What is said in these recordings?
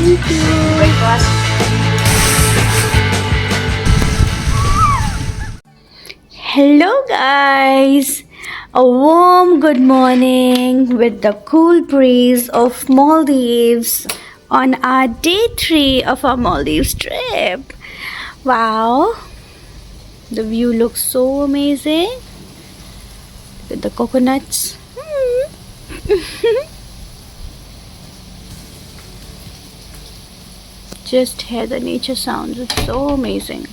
Thank you. Breakfast. Hello guys, a warm good morning with the cool breeze of Maldives on our day 3 of our Maldives trip. Wow, the view looks so amazing with the coconuts. Just hear the nature sounds, it's so amazing.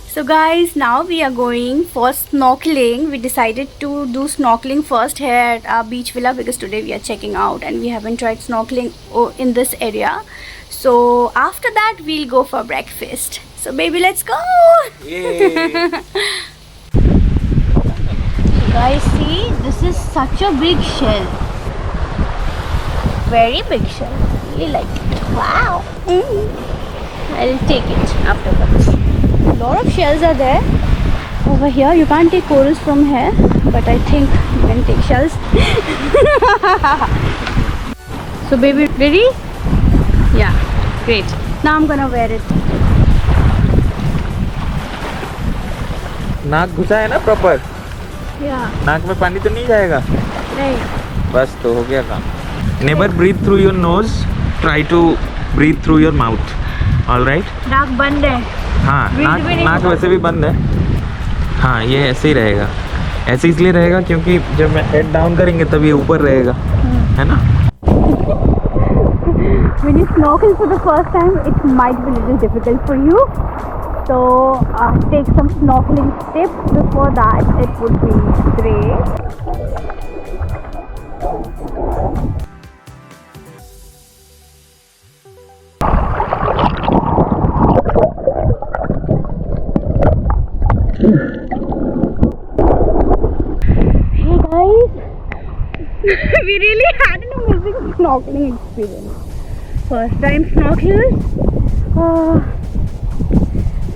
So guys, now we are going for snorkeling. We decided to do snorkeling first here at our beach villa because today we are checking out and we haven't tried snorkeling in this area. So after that we'll go for breakfast. So baby, let's go! Yay. Guys, see, this is such a big shell. Very big shell. Really like it. Wow! I'll take it afterwards. A lot of shells are there over here. You can't take corals from here, but I think you can take shells. So baby, ready? Yeah, great. Now I'm gonna wear it. नाक घुसा है ना proper. Yeah. नाक में पानी तो नहीं जाएगा. Right. बस तो हो गया काम. Never breathe through your nose. Try to breathe through your mouth. All right. नाक बंद है. हाँ, Breathe भी नहीं नाक होगा. वैसे भी बंद है. हाँ, ये ऐसे ही रहेगा. ऐसे इसलिए रहेगा क्योंकि जब मैं हेड डाउन करेंगे तब ये ऊपर रहेगा, है ना? When you snorkel for the first time, it might be a little difficult for you. So take some snorkeling tips before that. It would be great. Hey guys, we really had an amazing snorkeling experience. First time snorkel.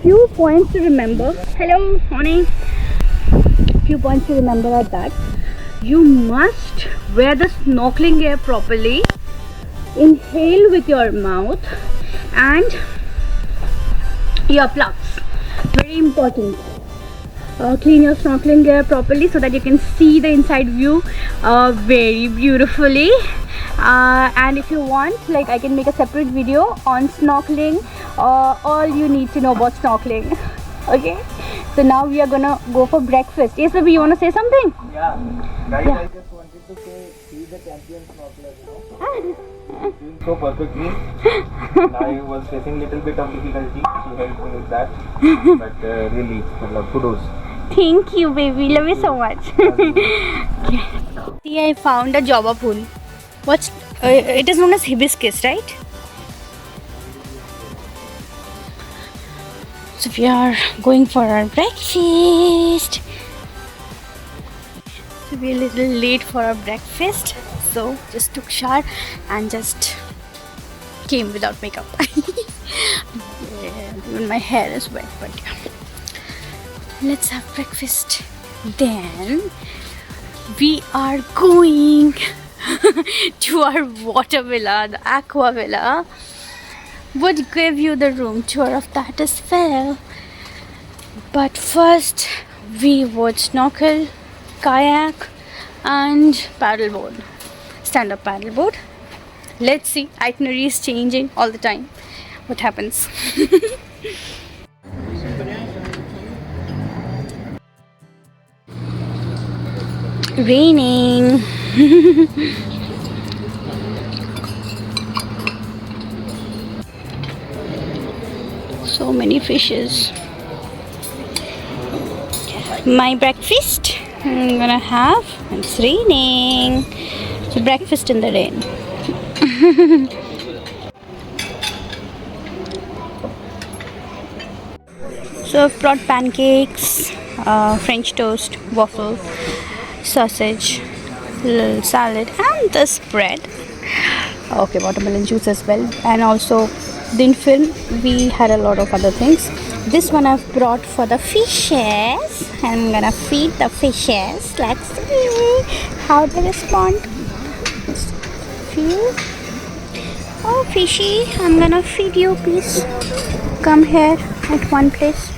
Few points to remember. Hello, honey. Few points to remember are that you must wear the snorkeling gear properly. Inhale with your mouth and earplugs. Very important. Clean your snorkeling gear properly so that you can see the inside view very beautifully. And if you want, like, I can make a separate video on snorkeling, all you need to know about snorkeling. Okay, so now we are gonna go for breakfast. Yes baby, you want to say something? Yeah, guys, Yeah. I just wanted to say he's a champion snorkeler, doing so perfectly. I was facing little bit of difficulty. She helped me with that, but really, kudos. Thank you baby, love you so much. See, I found a java pool. What's it is known as hibiscus, right? So we are going for our breakfast. So we're a little late for our breakfast, so just took shower and just came without makeup. Yeah, even my hair is wet, but yeah. Let's have breakfast. Then we are going to our water villa, the aqua villa. Would give you the room tour of that as well. But first we would snorkel, kayak and paddleboard, stand-up paddleboard. Let's see, itinerary is changing all the time. What happens? Raining. So many fishes. My breakfast I'm gonna have. It's raining. So breakfast in the rain. So I've brought pancakes, French toast, waffle, sausage, little salad, and this bread. Okay, watermelon juice as well, and also didn't film. We had a lot of other things. This one I've brought for the fishes. I'm gonna feed the fishes. Let's see how they respond. Feed. Oh, fishy, I'm gonna feed you, please. Come here at one place.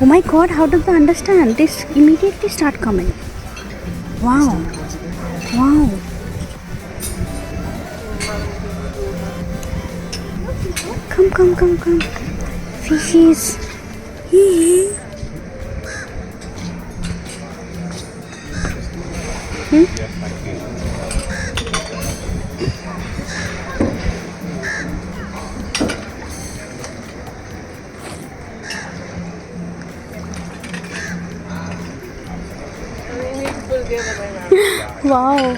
Oh my god, how do they understand? This immediately start coming. Wow. Wow. Come. Fishies. Wow.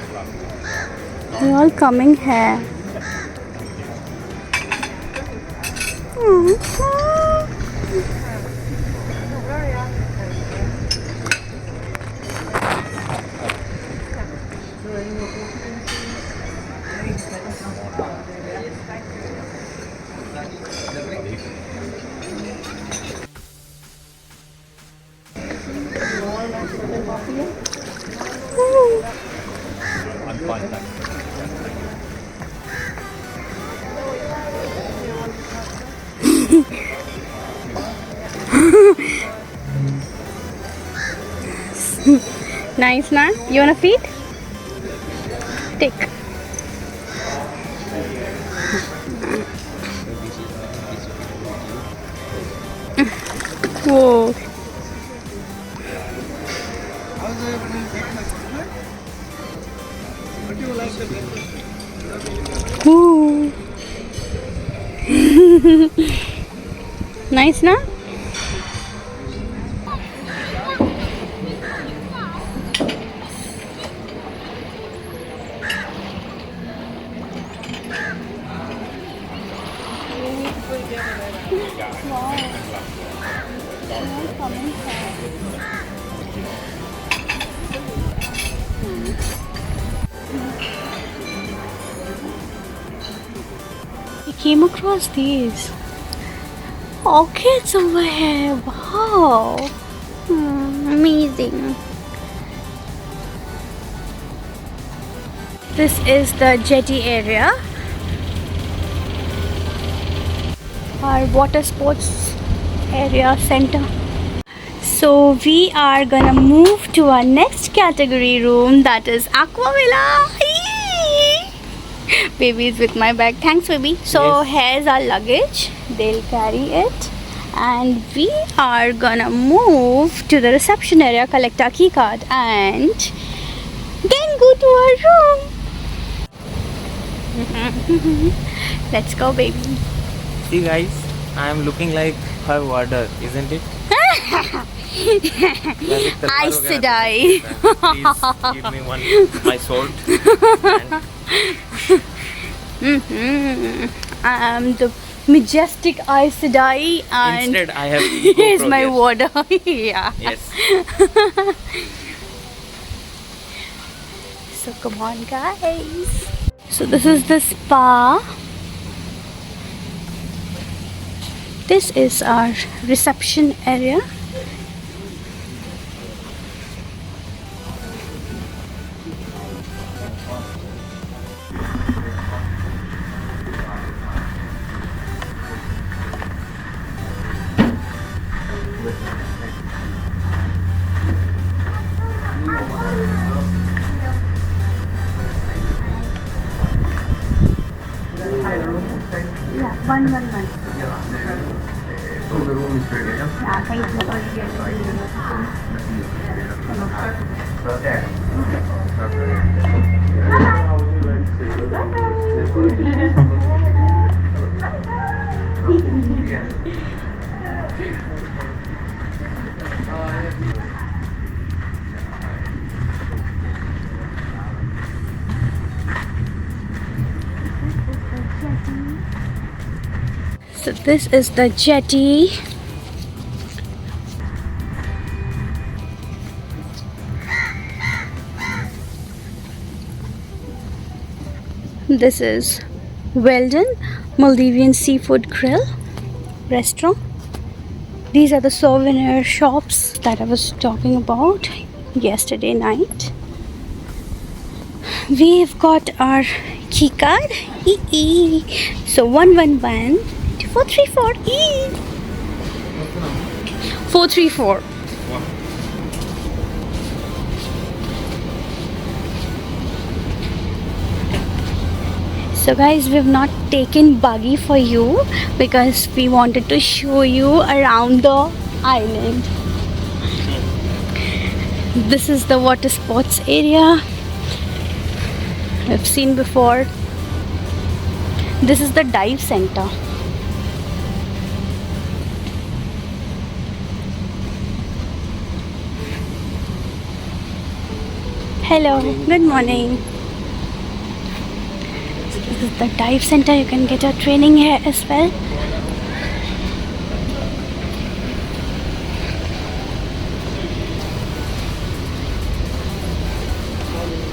They're all coming here. Nice, na? You wanna feed? Take. Whoa. Ooh. Nice, na? I came across these orchids over here. Wow. Amazing. This is the jetty area. Our water sports area center. So we are gonna move to our next category room, that is Aqua Villa. Baby is with my bag. Thanks, baby. So here's our luggage. They'll carry it. And we are gonna move to the reception area, collect our key card, and then go to our room. Let's go, baby. See guys, I am looking like her warder, isn't it? I said I. Please give me one, my sword. I am the majestic Aes Sedai, and Instead, I have here's my warder. Yeah. Yes. So come on, guys. So this is the spa. This is our reception area. Yeah, one. So the room is ready, yeah? Yeah, thank you. So this is the jetty. This is Weldon Maldivian Seafood Grill Restaurant. These are the souvenir shops that I was talking about yesterday night. We've got our key card. So 111 434 434. So guys, we've not taken buggy for you because we wanted to show you around the island. This is the water sports area I've seen before. This is the dive center. Hello, good morning. This is the dive center. You can get your training here as well.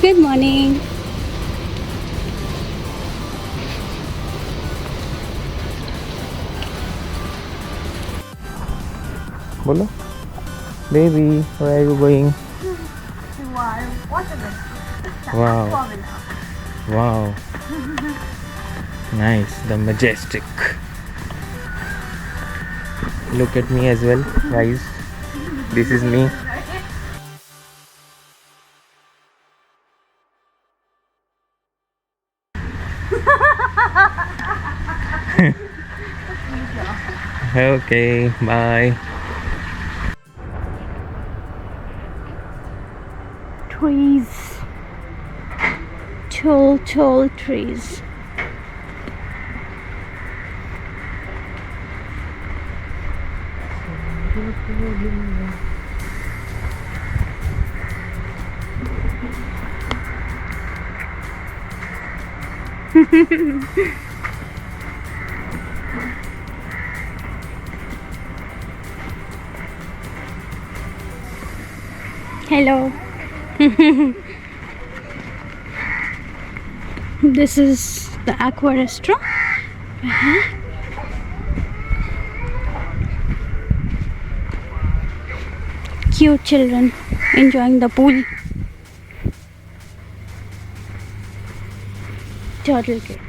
Good morning. Bolo? Baby, where are you going? Wow. Wow. Nice, the majestic. Look at me as well, guys. This is me. Okay, bye. Trees. Tall trees. Hello. This is the aqua restaurant. Cute children enjoying the pool. Turtle kids.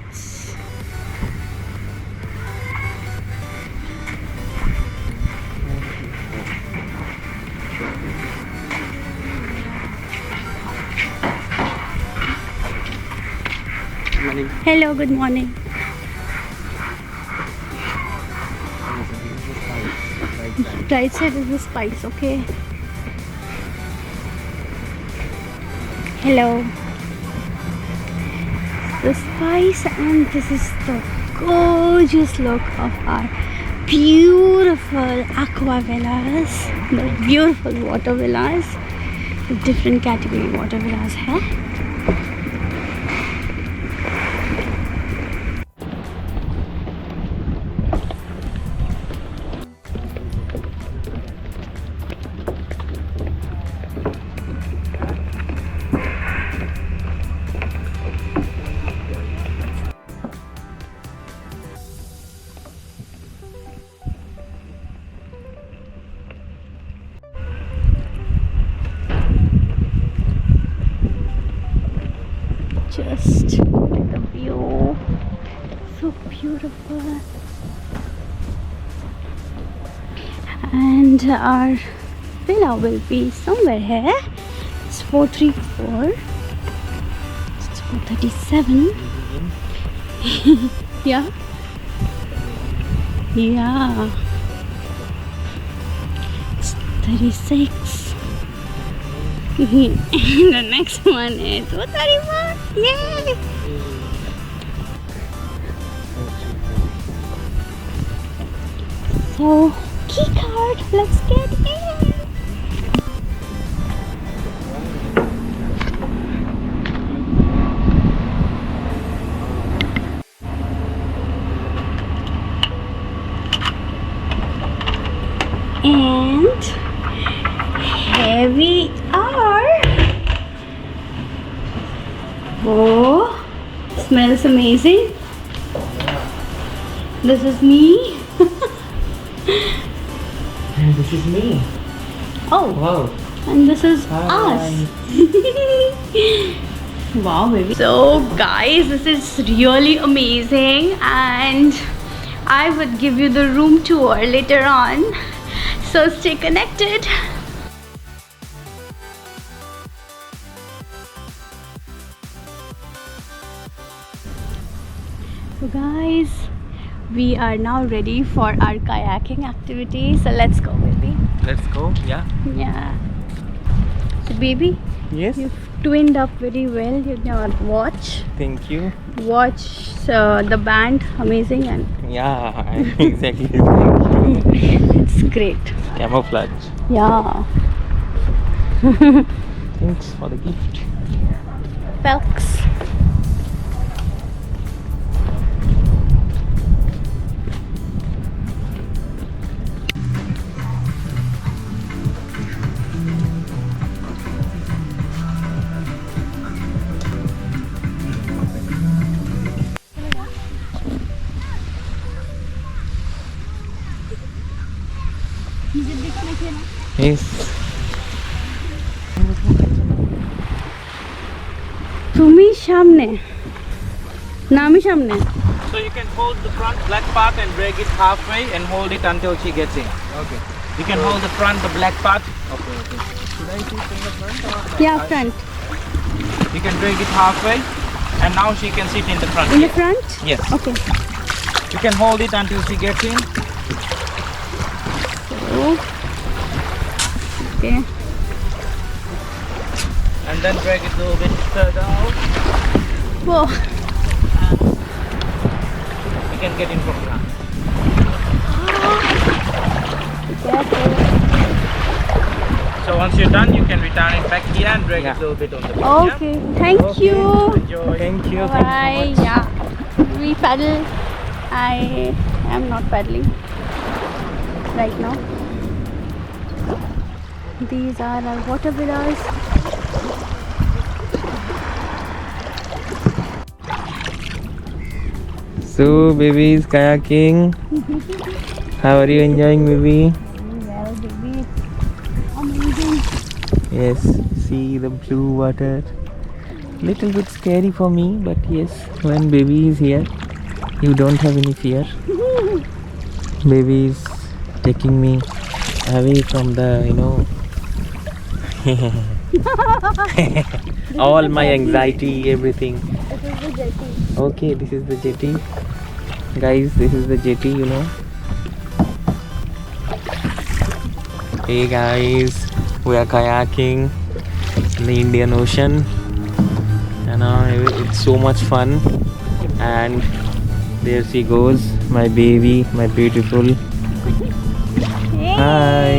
Hello, good morning. Right side is the spice, okay. Hello. The spice, and this is the gorgeous look of our beautiful aqua villas, the beautiful water villas, the different category water villas here. Just look at the view, so beautiful. And our villa will be somewhere here. It's 434. It's 437. Yeah. Yeah. It's 36. The next one is 431. Yay! So, key card, let's get in. And here we are. Oh, smells amazing. This is me. this is me. Oh, Wow. and this is Hi. us. Wow, baby. So, guys, this is really amazing, and I would give you the room tour later on. So, stay connected. So, guys, we are now ready for our kayaking activity. So, let's go, baby. Let's go. Yeah. Yeah. So, baby, Yes. you've twinned up very well. You can watch Thank you. the band, amazing, and Yeah. Exactly. Thank you. it's great. Camouflage. Yeah. Thanks for the gift. Pelks. Yes. তুমি সামনে না আমি সামনে So you can hold the front black part and drag it halfway and hold it until she gets in. Okay. You can hold the front, the black part. Okay. Should I sit in the front or? Yeah, front. You can drag it halfway, and now she can sit in the front. In the front? Yes. Okay. You can hold it until she gets in. So, okay. And then drag it a little bit further out. Whoa. You can get in from front. Careful. So once you're done, you can return it back here and drag it a little bit on the back. Okay. Thank you. Enjoy. Thank you. Bye. Yeah. We paddle. I am not paddling right now. These are our water villas. So, babies, kayaking. How are you enjoying, baby? Well, baby, it's amazing. Yes, see the blue water. Little bit scary for me, but yes, when baby is here, you don't have any fear. Baby is taking me away from the, all my anxiety, everything. This is the jetty. Okay, this is the jetty. Guys, this is the jetty, Hey guys, we are kayaking in the Indian Ocean. It's so much fun. And there she goes, my baby, my beautiful. Hey. Hi.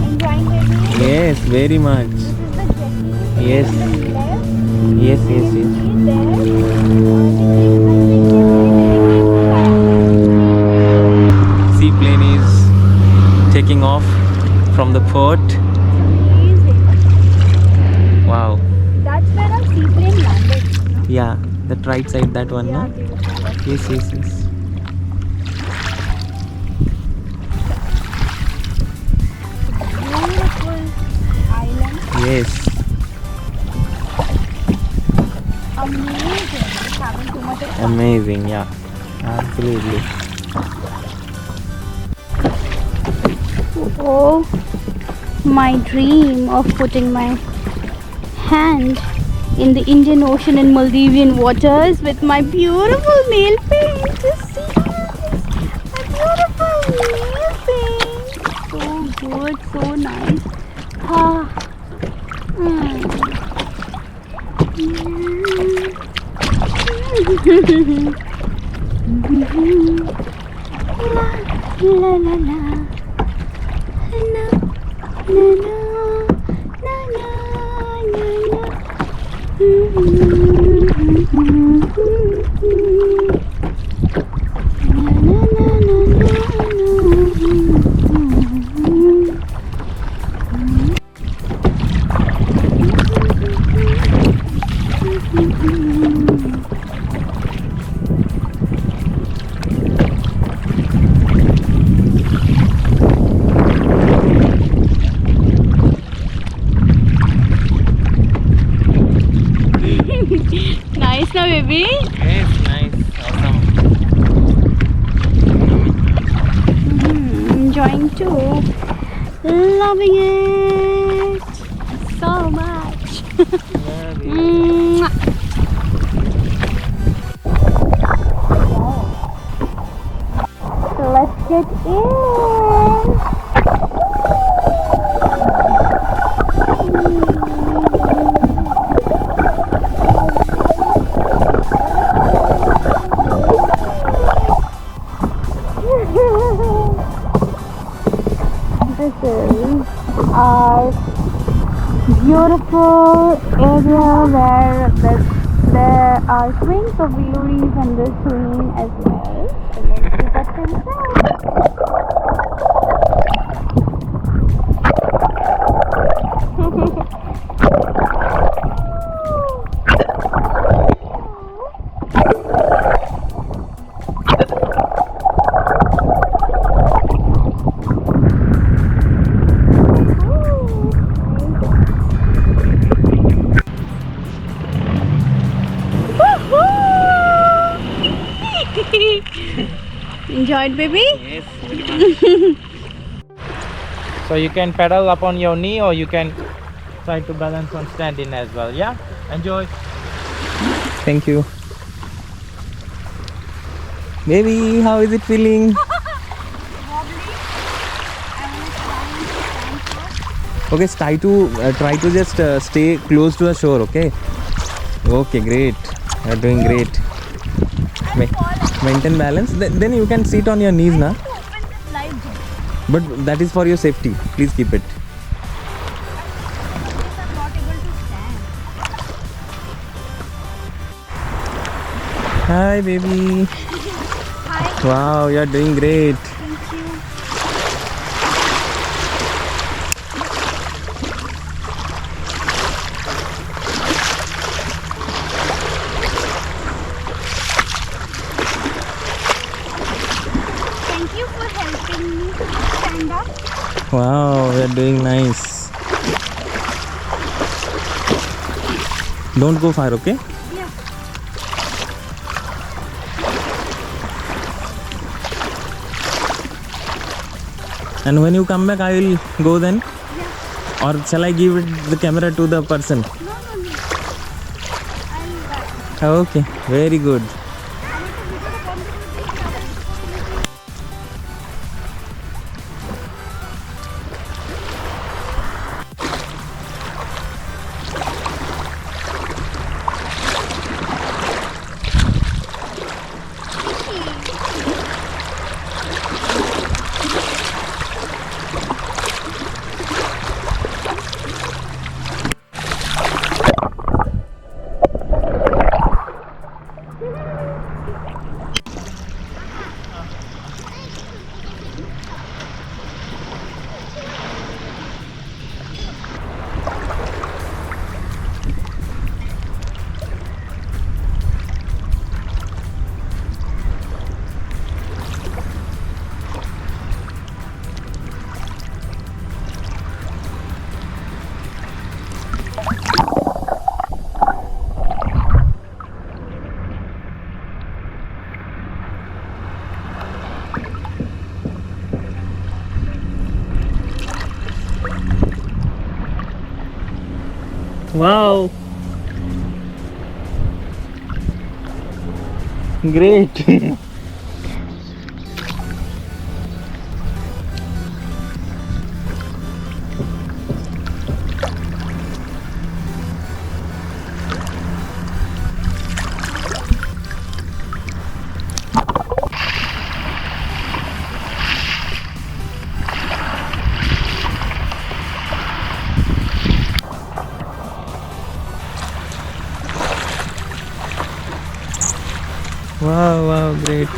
Enjoying, baby? Yes, very much. This is the jetty. Yes. Left. Yes. Seaplane is taking off from the port. Amazing. Wow. That's where our seaplane landed. No? Yeah, that right side, that one, Yeah, no? beautiful. Yes. Beautiful island. Yes. Amazing. Having too much of fun. Amazing, yeah. Absolutely. Oh, my dream of putting my hand in the Indian Ocean and Maldivian waters with my beautiful nail paint. Just see this. My beautiful nail paint. So good, so nice. Ah. La la la. Na, na, na, na, baby? Yes, nice, awesome. Enjoying too. Loving it so much. Mwah. So let's get in. This is our beautiful area where there are swings of wheelries and the swing as well. So let's do that Enjoyed, baby? Yes. So you can pedal up on your knee, or you can try to balance on standing as well. Yeah, enjoy. Thank you. Baby, how is it feeling? Okay, try to just stay close to the shore. Okay. Okay, great. You're doing great. Maintain balance. Then you can sit on your knees now. But that is for your safety. Please keep it. Hi, baby. Hi. Wow, you're doing great. Thank you. Thank you for helping me stand up. Wow, you're doing nice. Don't go far, okay? Yeah. And when you come back, I will go then? Yeah. Or shall I give the camera to the person? No. I'll Okay, very good. Wow. Great. Wow, great.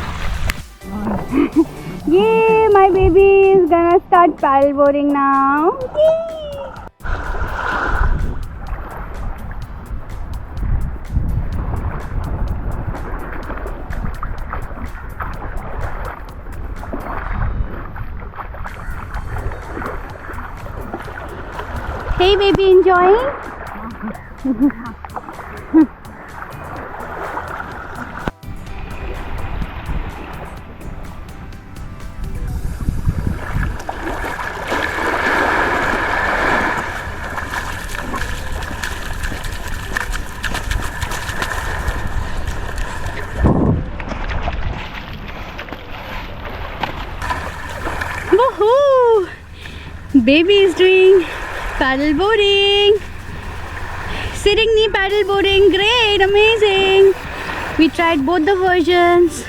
Yay, my baby is gonna start paddleboarding now. Yay! Hey baby, enjoying? Woohoo! Baby is doing paddle boarding. Sitting knee paddle boarding. Great, amazing. We tried both the versions.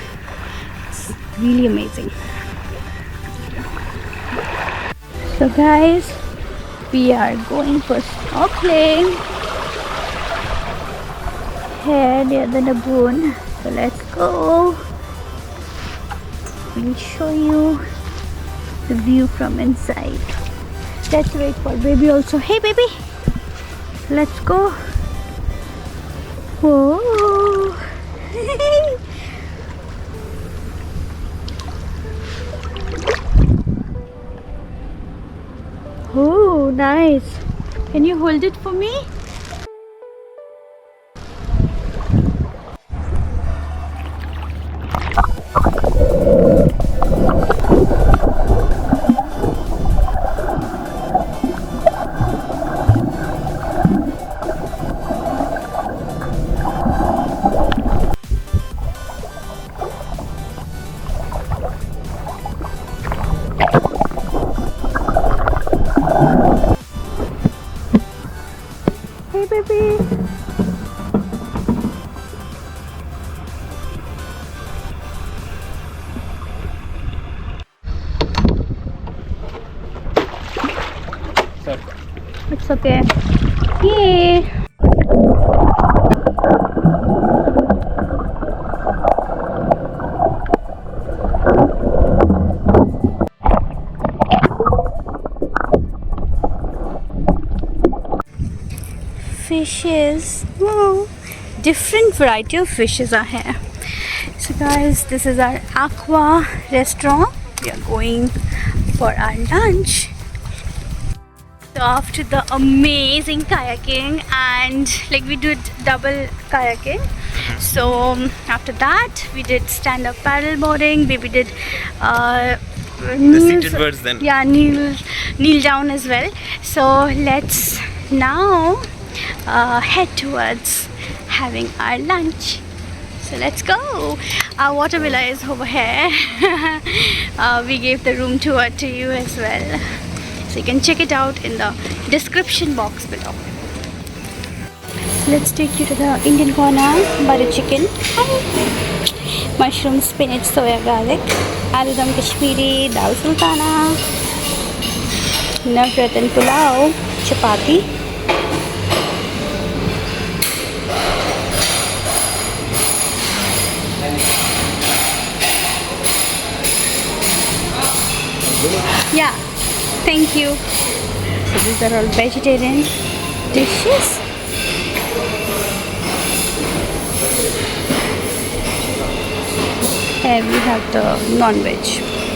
It's really amazing. So guys, we are going for snorkeling here near the lagoon. So let's go. We'll show you the view from inside. Let's wait for baby also. Hey baby, let's go. Whoa. Oh, nice. Can you hold it for me? Hey baby. Sir. It's okay. Yay. Fishes. Wow. Different variety of fishes are here. So guys, this is our aqua restaurant. We are going for our lunch. So after the amazing kayaking, and like we did double kayaking, so after that we did stand-up paddleboarding. We did seated version. Yeah, kneel down as well. So let's now head towards having our lunch. So let's go. Our water villa is over here. We gave the room tour to you as well, so you can check it out in the description box below. Let's take you to the Indian corner. Butter chicken, mushroom, spinach, soya, garlic, aloo dum kashmiri, dal sultana, navratna pulao, chapati, yeah, thank you. So these are all vegetarian dishes. Here we have the non-veg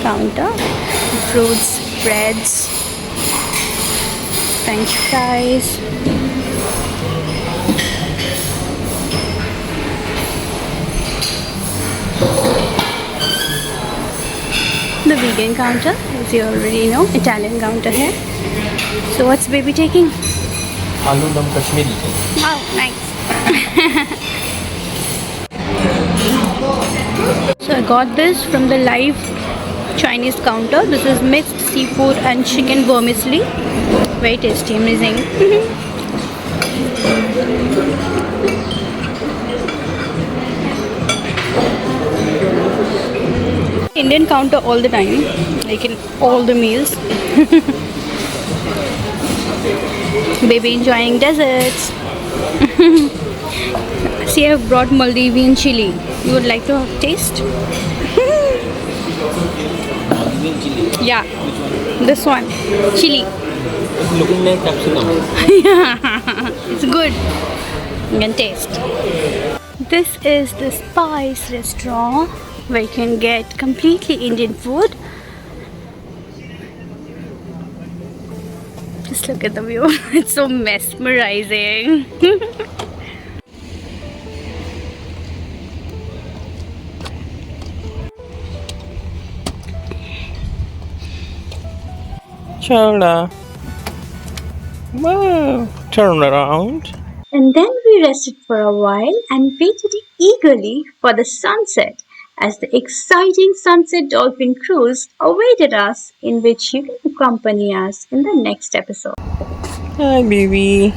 counter, fruits, breads. French fries. The vegan counter, as you already know, Italian counter here. So what's baby taking? Aloo dum Kashmiri. Wow, nice. So I got this from the live Chinese counter. This is mixed seafood and chicken vermicelli. Very tasty, amazing. Indian counter all the time, like in all the meals. Baby enjoying desserts. See, I've brought Maldivian chili. You would like to taste? Maldivian chili. Yeah, this one, chili. It's looking like capsicum. Yeah, it's good. You can taste. This is the Spice restaurant where you can get completely Indian food. Just look at the view. It's so mesmerizing. Chola. Wow. Turn around. And then we rested for a while and waited eagerly for the sunset as the exciting sunset dolphin cruise awaited us, in which you can accompany us in the next episode. Hi, baby.